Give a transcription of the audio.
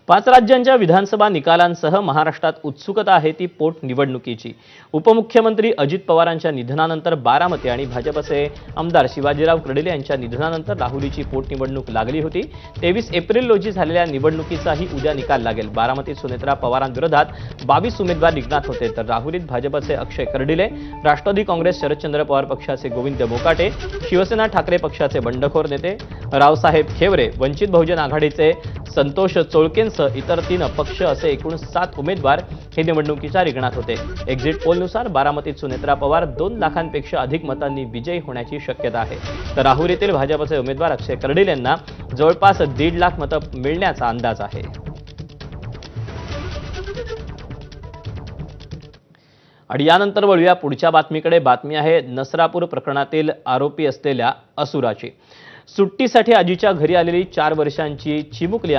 5 राज्यांच्या विधानसभा निकालांसह महाराष्ट्रात उत्सुकता आहे ती पोटनिवडणुकीची। उपमुख्यमंत्री अजित पवारांच्या निधनानंतर बारामती आणि भाजपचे आमदार शिवाजीराव कर्डिले यांच्या निधनानंतर राहुरीची पोटनिवडणूक लागली होती। 23 एप्रिल रोजी झालेल्या निवडणुकीचाही उद्या निकाल लागेल। बारामतीत सुनेत्रा पवारांविरोधात 22 उमेदवार रिंगणात होते, तर राहुरीत भाजपचे अक्षय कर्डिले, राष्ट्रवादी काँग्रेस शरदचंद्र पवार पक्षाचे गोविंद मोकाटे, शिवसेना ठाकरे पक्षाचे बंडखोर नेते रावसाहेब खेवरे, वंचित बहुजन आघाडीचे संतोष चोळकेंसह इतर 3 अपक्ष असे एकूण 7 उमेदवार हे निवडणुकीच्या रिंगणात होते। एक्झिट पोलनुसार बारामतीत सुनेत्रा पवार 2 लाखांपेक्षा अधिक मतांनी विजयी होण्याची शक्यता आहे, तर राहुरीतील भाजपचे उमेदवार अक्षय कर्डिले यांना जवळपास 1.5 लाख मतं मिळण्याचा अंदाज आहे। आणि यानंतर वळूया पुढच्या बातमीकडे। बातमी आहे नसरापूर प्रकरणातील आरोपी असलेल्या असुराची। सुट्टीसाठी आजीच्या घरी आलेली 4 वर्षांची चिमुकली